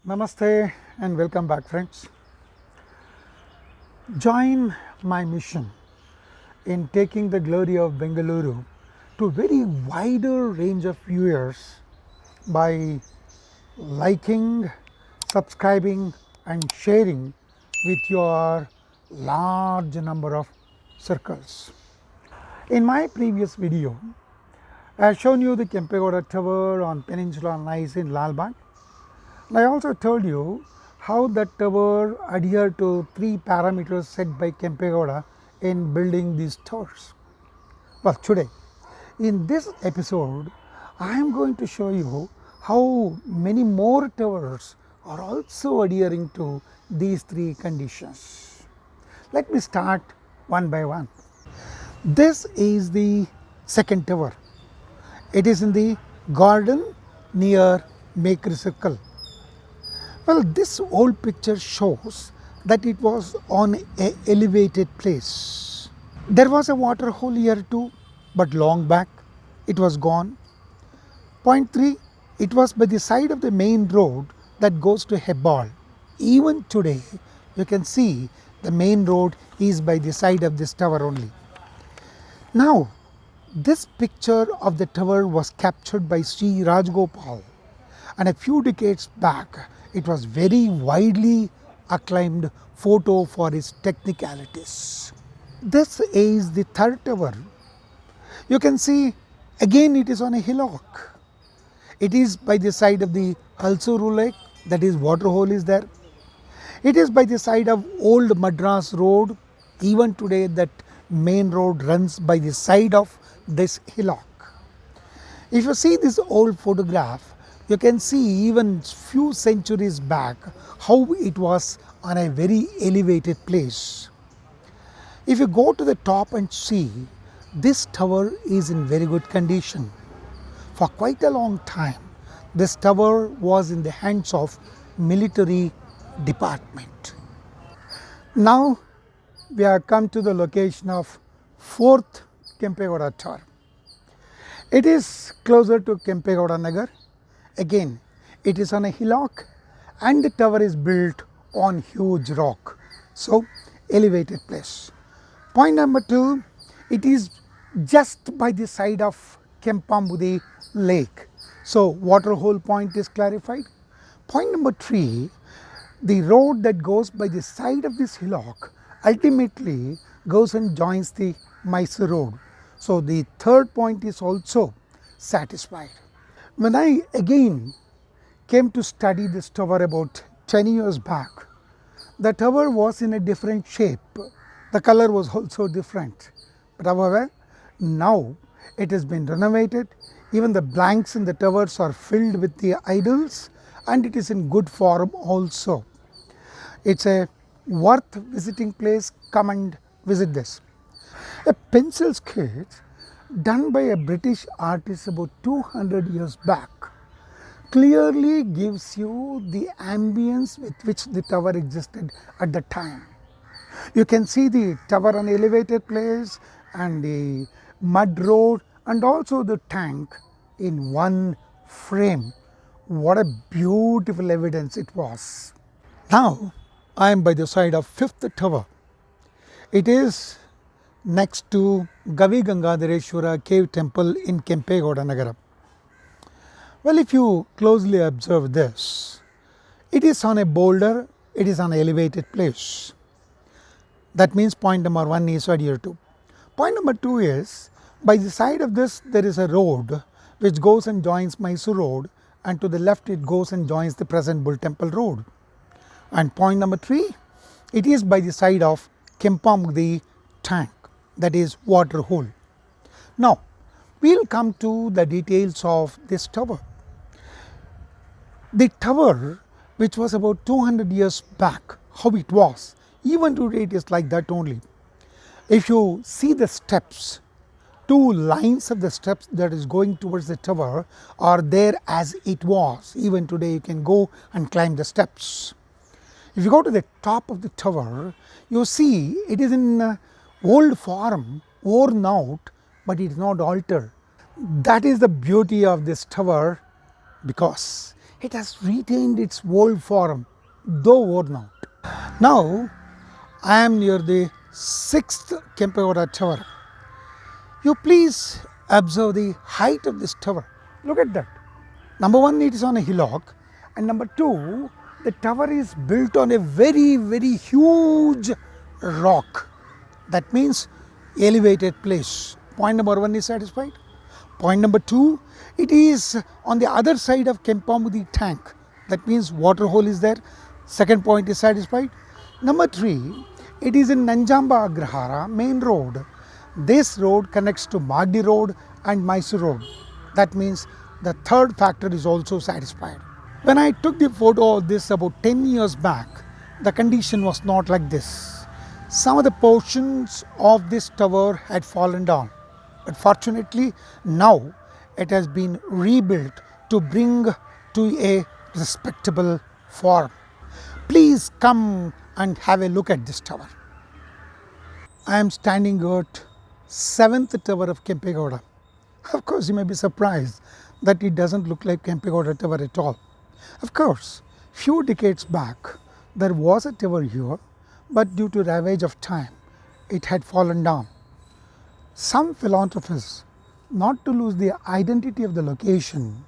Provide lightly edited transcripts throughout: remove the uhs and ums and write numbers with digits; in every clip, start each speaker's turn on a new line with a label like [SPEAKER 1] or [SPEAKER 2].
[SPEAKER 1] Namaste and welcome back, friends. Join my mission in taking the glory of Bengaluru to a very wider range of viewers by liking, subscribing, and sharing with your large number of circles. In my previous video, I have shown you the Kempegowda Tower on Peninsula Nice in Lalbagh. I also told you how that tower adhered to 3 parameters set by Kempegowda in building these towers. Well, today in this episode I am going to show you how many more towers are also adhering to these 3 conditions. Let me start one by one. This is the second tower. It is in the garden near Bakery Circle. Well, this old picture shows that it was on an elevated place. There was a water hole here too, but long back it was gone. Point 3, it was by the side of the main road that goes to Hebbal. Even today, you can see the main road is by the side of this tower only. Now, this picture of the tower was captured by Sri Rajgopal, and a few decades back it was very widely acclaimed photo for its technicalities. This is the third tower. You can see again it is on a hillock. It is by the side of the Halsuru lake, that is water hole is there. It is by the side of old Madras road. Even today that main road runs by the side of this hillock. If you see this old photograph, you can see even few centuries back how it was on a very elevated place. If you go to the top and see, this tower is in very good condition. For quite a long time, this tower was in the hands of military department. Now we have come to the location of 4th Kempegowda Tower. It is closer to Kempegowda Nagar. Again, it is on a hillock and the tower is built on huge rock. So, elevated place. Point number 2, it is just by the side of Kempegowda lake. So, water hole point is clarified. Point number 3, the road that goes by the side of this hillock ultimately goes and joins the Mysore road. So, the third point is also satisfied. When I again came to study this tower about 10 years back, the tower was in a different shape. The color was also different. But however, now it has been renovated. Even the blanks in the towers are filled with the idols, and it is in good form also. It's a worth visiting place. Come and visit this. A pencil sketch done by a British artist about 200 years back clearly gives you the ambience with which the tower existed at the time. You can see the tower on elevated place and the mud road and also the tank in one frame. What a beautiful evidence it was. Now I am by the side of 5th tower. It is next to Gavi Gangadhareshwara cave temple in Kempegowda Nagara. Well, if you closely observe this, it is on a boulder, it is on an elevated place. That means point number 1 is adhered to. Point number 2 is, by the side of this there is a road which goes and joins Mysore road, and to the left it goes and joins the present Bull Temple road. And point number 3, it is by the side of Kempegowda tank, that is water hole. Now we will come to the details of this tower. The tower, which was about 200 years back, how it was, even today it is like that only. If you see the steps, 2 lines of the steps that is going towards the tower are there as it was. Even today you can go and climb the steps. If you go to the top of the tower, you see it is in old form, worn out, but it is not altered. That is the beauty of this tower, because it has retained its old form, though worn out. Now I am near the 6th Kempegowda tower. You please observe the height of this tower. Look at that. Number one, it is on a hillock, and number two, the tower is built on a very huge rock. That means elevated place. Point number one is satisfied. Point number two, it is on the other side of Kempegowda tank. That means water hole is there. Second point is satisfied. Number three, it is in Nanjamba Agrahara main road. This road connects to Magdi road and Mysore road. That means the third factor is also satisfied. When I took the photo of this about 10 years back, the condition was not like this. Some of the portions of this tower had fallen down, but fortunately now it has been rebuilt to bring to a respectable form. Please come and have a look at this tower. I am standing at 7th tower of Kempegowda. Of course, you may be surprised that it doesn't look like Kempegowda tower at all. Of course, few decades back there was a tower here, but due to ravage of time, it had fallen down. Some philanthropists, not to lose the identity of the location,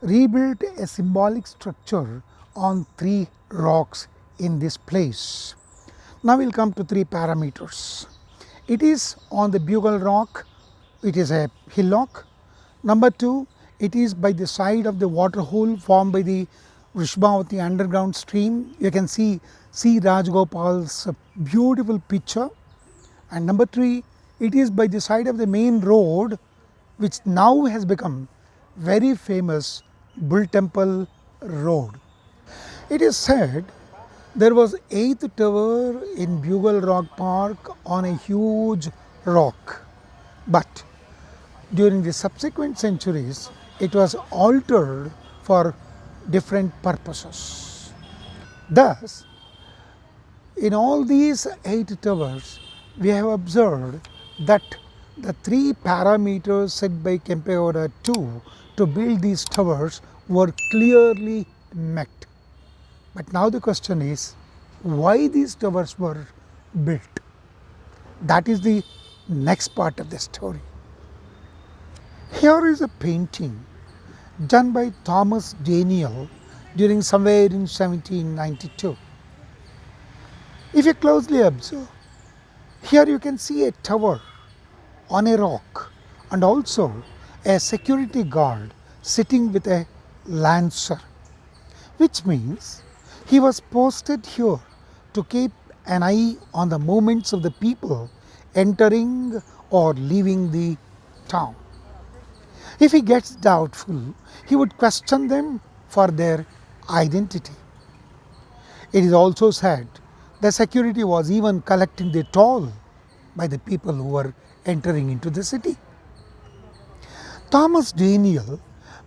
[SPEAKER 1] rebuilt a symbolic structure on 3 rocks in this place. Now we'll come to 3 parameters. It is on the Bugle Rock, it is a hillock. Number 2, it is by the side of the water hole formed by the Vrishbhavati underground stream. You can see C. Rajgopal's beautiful picture. And number 3, it is by the side of the main road, which now has become very famous Bull Temple Road. It is said there was 8th tower in Bugle Rock Park on a huge rock, but during the subsequent centuries it was altered for different purposes. Thus, in all these 8 towers, we have observed that the 3 parameters set by Kempegowda II to build these towers were clearly met. But now the question is, why these towers were built? That is the next part of the story. Here is a painting done by Thomas Daniel during somewhere in 1792. If you closely observe, here you can see a tower on a rock and also a security guard sitting with a lancer, which means he was posted here to keep an eye on the movements of the people entering or leaving the town. If he gets doubtful, he would question them for their identity. It is also said the security was even collecting the toll by the people who were entering into the city. Thomas Daniel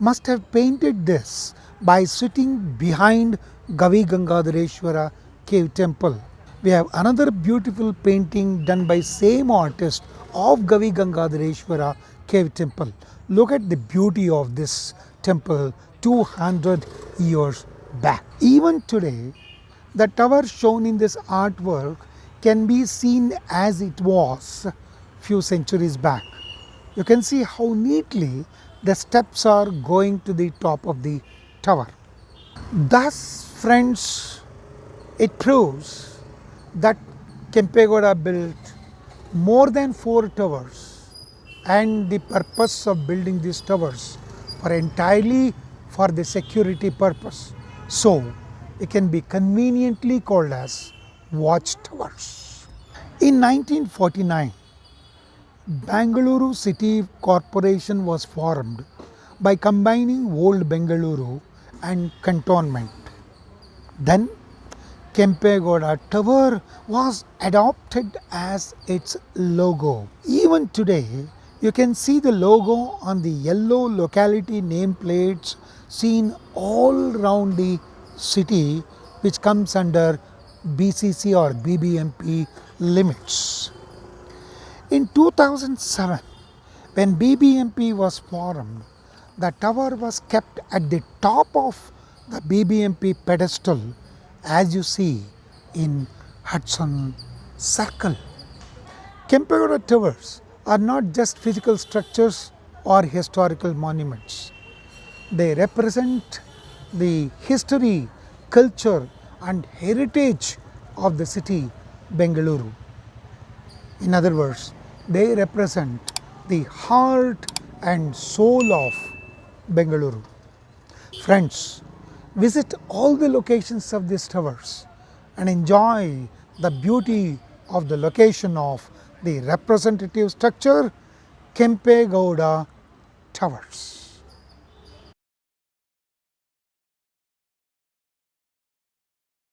[SPEAKER 1] must have painted this by sitting behind Gavi Gangadhareshwara cave temple. We have another beautiful painting done by same artist of Gavi Gangadhareshwara cave temple. Look at the beauty of this temple 200 years back. Even today, the tower shown in this artwork can be seen as it was few centuries back. You can see how neatly the steps are going to the top of the tower. Thus, friends, it proves that Kempegowda built more than 4 towers, and the purpose of building these towers were entirely for the security purpose. So, it can be conveniently called as watchtowers. In 1949, Bengaluru City Corporation was formed by combining old Bengaluru and cantonment. Then Kempegowda Tower was adopted as its logo. Even today, you can see the logo on the yellow locality nameplates seen all around the city, which comes under BCC or BBMP limits. In 2007, when BBMP was formed, the tower was kept at the top of the BBMP pedestal as you see in Hudson Circle. Kempegowda towers are not just physical structures or historical monuments. They represent the history, culture and heritage of the city Bengaluru. In other words, they represent the heart and soul of Bengaluru. Friends, visit all the locations of these towers and enjoy the beauty of the location of the representative structure Kempegowda Towers.